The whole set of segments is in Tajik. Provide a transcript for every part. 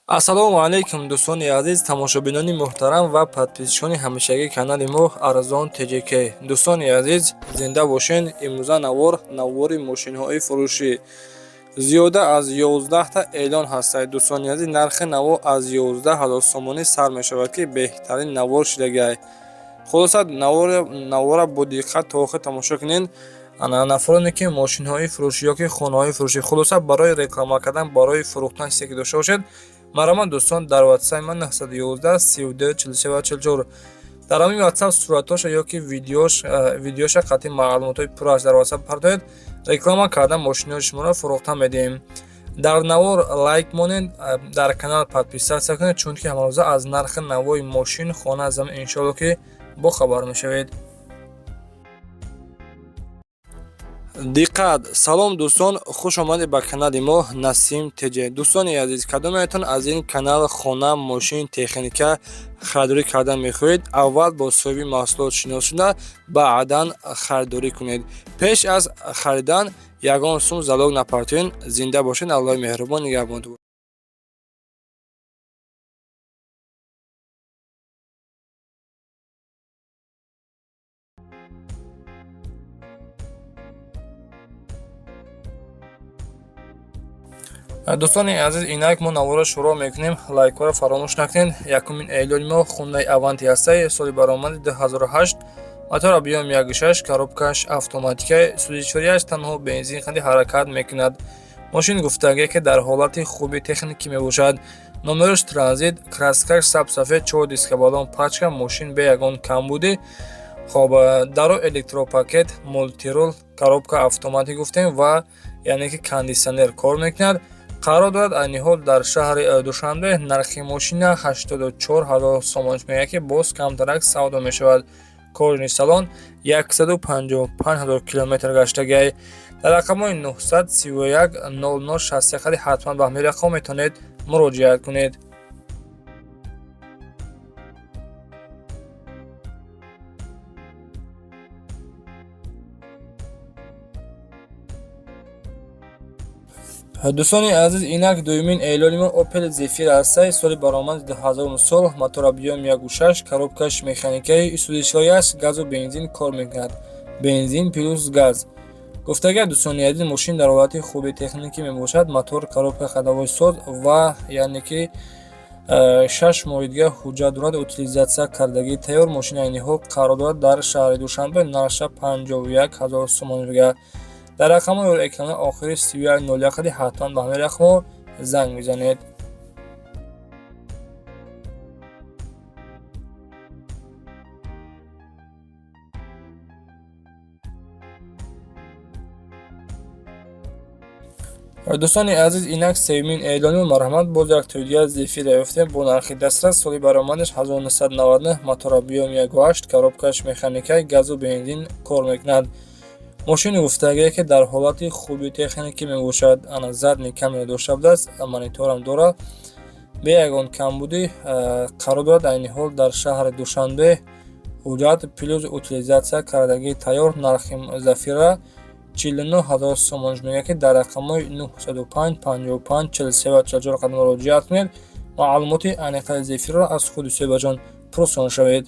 ассалому алайкум дӯстони азиз, тамошобинони муҳтарам ва подписчикони ҳамешагии канали мо Арзон TJK. Дӯстони азиз, зинда бошен. Имрӯза навори мошинҳои фурӯшӣ зиёда аз 11 та эълон ҳастад. Дӯстони азиз, нархи наво аз 11 000 сомонӣ сар мешавад, ки беҳтарин навор шудагай. Хулоса навора бо диққат то охир тамошо кунед. Нафароне ки мошинҳои фурӯшӣ ёки хонаҳои фурӯшӣ, хулоса барои реклама кардан, барои фурӯхтан чизе ки дошта бошед, маромад дӯстон дар WhatsApp ман 911 39 43 44. дар ҳамин WhatsApp суратоша ёки видеоша қатъи маълумотҳои пурра дар WhatsApp партоед. Реклама кардан мошинҳои шуморо фурӯхта медиҳем. дар навор лайк монед, дар канал подписатсия кунед, чунки ҳамарӯза аз нархи навои мошин, хона, замин иншоалло ки бохабар мешавед. диққат! Салом дӯстон, хуш омадед ба канали мо Насим TJ. Дӯстони азиз, кадомеатон аз ин канал хона, мошин, техника харидорӣ кардан мехоҳед? Аввал бо соҳиби маҳсулот шинос шуда, баъдан харидорӣ кунед. Пеш аз харидан ягон сум залог напартоен. Зинда бошед. Аллоҳи меҳрубон нигаҳбонтон. дӯстони азиз, инак мо наворро шуруъ мекунем. Лайкҳоро фаромӯш накунед. 1 июли мо хундаи Avanti ҳастад. соли баромади 2008. мотор объёми 1.6, коробкаш автоматика, сӯзишвориаш танҳо бензин қади ҳаракат мекунад. мошин гуфтагие ки дар ҳолати хуби техникӣ мебошад. номераш транзит, краскаш сабсафед, 4 диска балон пачка, мошин бе ягон камбудӣ. хоб даро электропакет, мултирул, коробка автоматик гуфтем ва яъне ки кондитсионер кор мекунад. қарор дорад айни ҳол дар шаҳри Душанбе. нархи мошина 84 000 сомон меяд, ки боз камтарак савдо мешавад. кожни салон 155 000 километр гаштагай. дар рақамҳои 931 00 60 ҳатман ба ҳамин рақам метавонед муроҷиат кунед. дӯстони азиз, инак 2 июли мо Opel Zafira ҳастад. соли баромади 2000 сол. мотор объёми 1.6, коробкаш механикаи, сӯзишвориаш газу бензин кор мекунад. бензин плюс газ. гуфтагия дӯстони азиз, мошин дар ҳолати хуби техникӣ мебошад. мотор, коробка ходовой соз ва яъне ки 6 моҳи дига ҳуҷҷат дорад. утилизатсия кардагии тайёр. мошин айни ҳол қарор дорад дар шаҳри Душанбе. нархша 51 000 сомон мегӯяд. дар рақамҳои экрани охири 3101 ҳатман ба ҳамин рақамҳо занг мезанед. дӯстони азиз, инак 3 июли марҳамат, боз як тоёгия Zafira ёфтем бо нархи дастрас. соли баромадаш 1999, мотор объёми 1.8, коробкаш механикаи, газу бензин кор мекунад. мошини гуфтагие ки дар ҳолати хуби техникӣ мебошад. задни камера дошта будааст, мониторам дорад, бе ягон камбудӣ. қарор дорад айни ҳол дар шаҳри Душанбе. ҳуҷҷат плюс утилизатсия кардагии тайёр. нархи Zafira 49 000 сомон мегӯяд, ки дар рақамҳои 905 55 43 ва 44 қадам муроҷиат кунед. маълумоти айниқтаи Zafira аз худи соҳибаҷон пурсон шавед.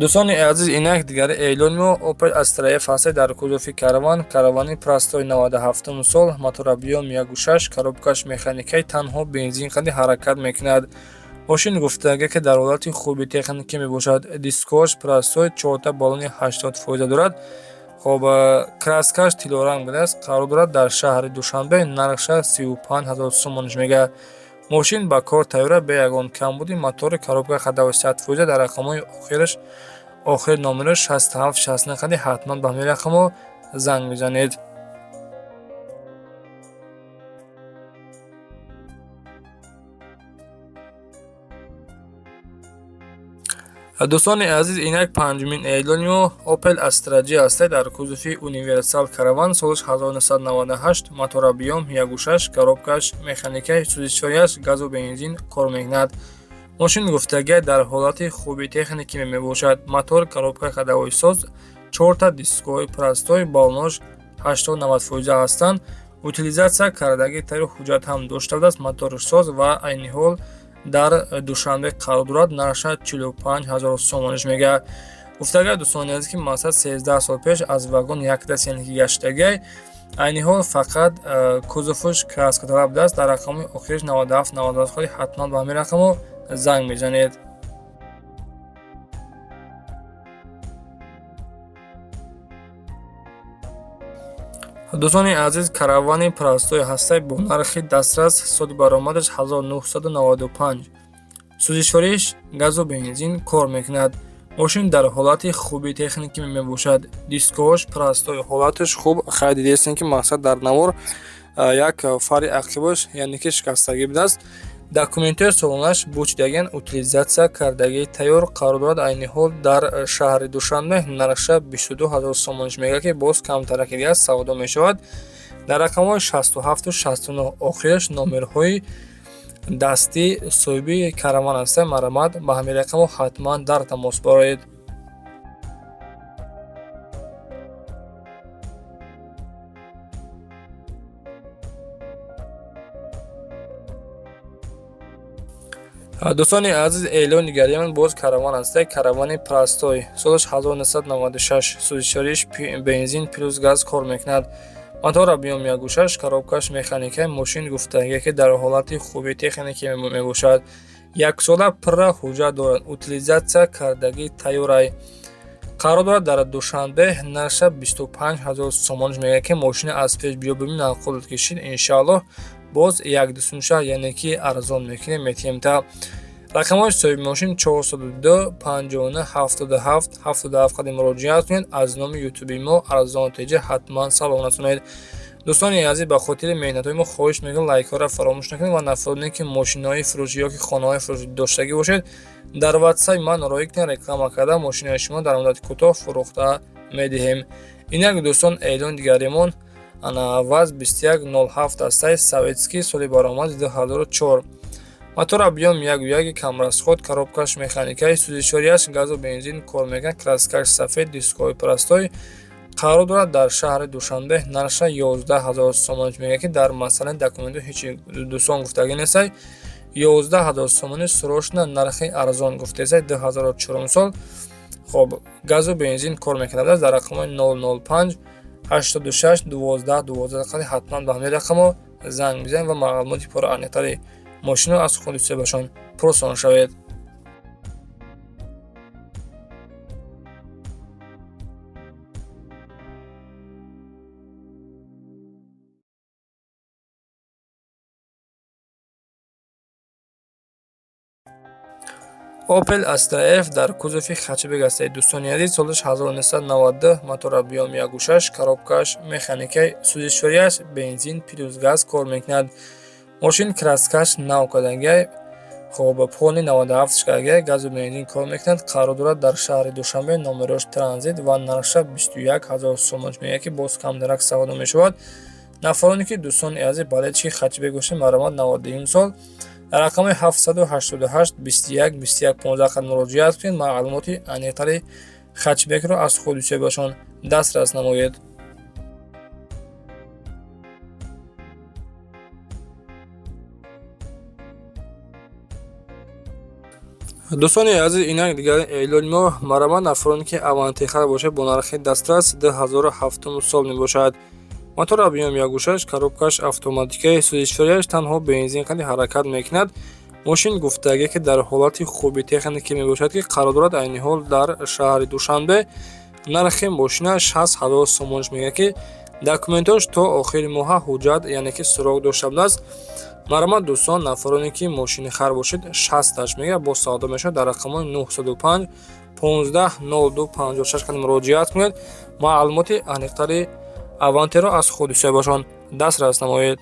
дӯстони азиз, инак дигари эълони мо Opel Astra F ҳастад. дар кузофи каравани простой 97 сол. мотор объёми 1.6, коробкаш механикаи, танҳо бензин қади ҳаракат мекунад. мошин гуфтагие ки дар ҳолати хуби техникӣ мебошад. дискош простой, 4 та балони 80% дорад. хоб краскаш тилоранг будааст. қарор дорад дар шаҳри Душанбе. нархша 35 000 сомон мегӯяд. мошин ба кор тайёра, бе ягон камбудӣ. мотори, коробка ходовой 100%. дар рақамҳои охири номераш 67 69 ҳатман ба ҳамин рақамҳо занг мезанед. дӯстони азиз, инак панҷумин эълони мо Opel Astra G ҳастед дар кузуфи универсал караван соли 1998. мотора биём 1.6, коробкаш механикаи сӯзишвориаш газу бензин кор мекунад. мошин гуфтагӣ дар ҳолати хуби техникӣ мебошад. мотор, коробка ходовой соз, 4 дискҳои простой балнош 80-90% ҳастанд. утилизатсия кардагӣ тари ҳуҷҷат ҳам дошта будааст. мотори соз ва айни ҳол дар Душанбе қарор дорад. нарша 45,000 сомониш мегӯяд. гуфтагӯяд дӯстони азиз ки мақсад 13 сол пеш аз вагон як даст яъне ки гаштагӣ айни ҳол фақат кузуфуш краскаталаб будааст. дар рақами охириш 97-98 холи ҳатман ба ҳамин рақамо занг мезанед. дӯстони азиз, каравани простой ҳастай бо нархи дастрас, соли баромадаш 1995. сӯзишвориш газу бензин кор мекунад. мошин дар ҳолати хуби техникӣ мебошад. дискҳош простой, ҳолаташ хуб. хай дидестем ки мақсад дар навор як фари ақибош яъне ки шикастагӣ будааст. документҳои солонаш бучидагиан, утилизатсия кардагии тайёр қарор дорад. айни ҳол дар шаҳри Душанбе нарша 22,000 сомониш мегӯяд ки боз камтараки дигар савдо мешавад. дар рақамҳои 67-69 охираш номерҳои дастӣ соҳиби караван ҳастанд. марамат ба ҳамин рақамо ҳатман дар тамос бароед. дӯстони азиз, эълони дигари ман боз караван ҳастад. каравани простой соли 1996. сӯзишвориш бензин плюс газ кор мекунад. мотор объём 1.6, коробкаш механикаи мошин гуфтагӣ ки дар ҳолати хуби техникӣ мебошад. як сола пурра ҳуҷҷат дорад. утилизатсия кардагии тайёрай қарор дорад. дар Душанбе нарша 25,000 сомониш мегӯяд ки мошина аз пеш биё бибин нақлот кишид. иншоаллоҳ боз 1-2 яъне ки арзон мекунем метиҳем. рақамҳои соҳиби мошин 402 59 77 77 қади муроҷиат кунед. аз номи ютуби мо арзон теҷа ҳатман салом расонед. дӯстони азиз, ба хотири меҳнатҳои мо хоҳиш мекунам лайкҳоро фаромӯш накунед ва нафароне ки мошинаҳои фурӯшӣ ё ки хонаҳои фурӯшӣ доштагӣ бошед, дар ватсаи ман роӣ кунед. реклама карда мошинаҳои шумо дар муддати кӯтоҳ фурӯхта медиҳем. инак дӯстон, эълони дигаримон ВАЗ 2107 ҳастай советский, соли баромад 2004. мотор объём 1.1, камрасход, коробкаш механикаи сӯзишвориаш газу бензин кор мекунад. краскаш сафед, дискҳои простой қарор дорад. дар шаҳри Душанбе нарша 11,000 сомониш мегӯяд ки дар масъалаи документҳо ҳечи дӯстон гуфтагӣ нестай. 11,000 сомониш срочно нархи арзон гуфтесай. 2004 сол. хоб газу бензин кор мекунад. дар рақамҳои 005 86 12 12 қади ҳатман ба ҳамин рақамо занг мезанед ва маълумоти пурра аниқтари мошинро аз худи соҳибашон пурсон шавед. Opel Astra F дар кузуфи хачбек ҳастед. дӯстони азиз, соли 1992. мотор объём 1.6, коробкаш механикаи сӯзишвориаш бензин плюс газ кор мекунад. мошин краскаш нав кардагӣ, хоб пони 97 кардагӣ, газу бензин кор мекунад. қарор дорад дар шаҳри Душанбе, номерош транзит ва нарша 21,000 сомониш мегӯяд ки боз камдарак савдо мешавад. нафароне ки дӯстони азиз балечи хачбек бошед, маромад 91 сол. дар рақами 788 21 21 15 қад муроҷиат кунед. маълумоти аниқтари хачбекро аз худи соҳибашон дастрас намоед. дӯстони азиз, инак дигари эълони мо марамад нафароне ки авантехар бошед бо нархи дастрас 2007 сол мебошад. мотор объём 1.6, коробкаш автоматикаи сӯзишвориаш танҳо бензин қади ҳаракат мекунад. мошин гуфтагӣ ки дар ҳолати хуби техникӣ мебошад ки қарор дорад. айни ҳол дар шаҳри Душанбе нархи мошина 60,000 сомониш мегӯяд ки документҳош то охири моҳа ҳуҷҷат яъне ки суроғ дошта будааст. маромад дӯстон, нафароне ки мошинихар бошед 60 мегӯяд бо савдо мешавад. дар рақамҳои 905 15 02 56 қади муроҷиат кунед. маълумоти аниқтари авантеро аз худи соҳибашон дастрас намоед.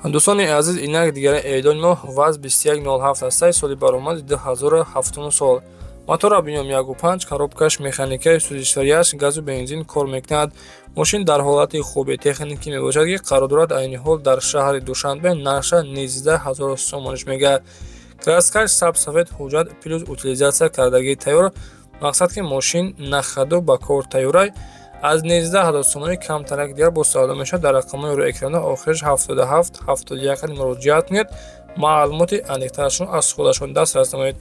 дӯстони азиз, инак дигари эъдони моҳ ваз 2107 аст. Соли баромади 2007 сол. Мотора бинём 1.5, коробкаш механикаи сӯзишварияш газу бензин кор мекунад. Мошин дар ҳолати хуби техникӣ мебошад, ки қарор дорад айни ҳол дар шаҳри Душанбе нақша 19000 сомониш мегӯяд. Краскаш сабсафед ҳуҷҷат плюс утилизатсия кардагии тайёр. Мақсад ки мошин нахаду ба кор тайёрай. аз 19000 сомонӣ камтарак дигар бо савдо мешавад. Дар рақамҳои рӯи экрана охираш 77 71 муроҷиат кунед. маълумоти аниқтарашон аз худашон дастрас намоед.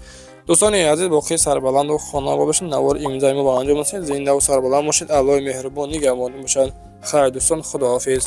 дӯстони азиз, боқӣ сарбаланду хонавор бошед. навори имзои мо ба анҷом расид. зиндаву сарбаланд бошед. аллоҳи меҳрубон нигаҳбонтон бошад. хайр дӯстон, худоҳофиз.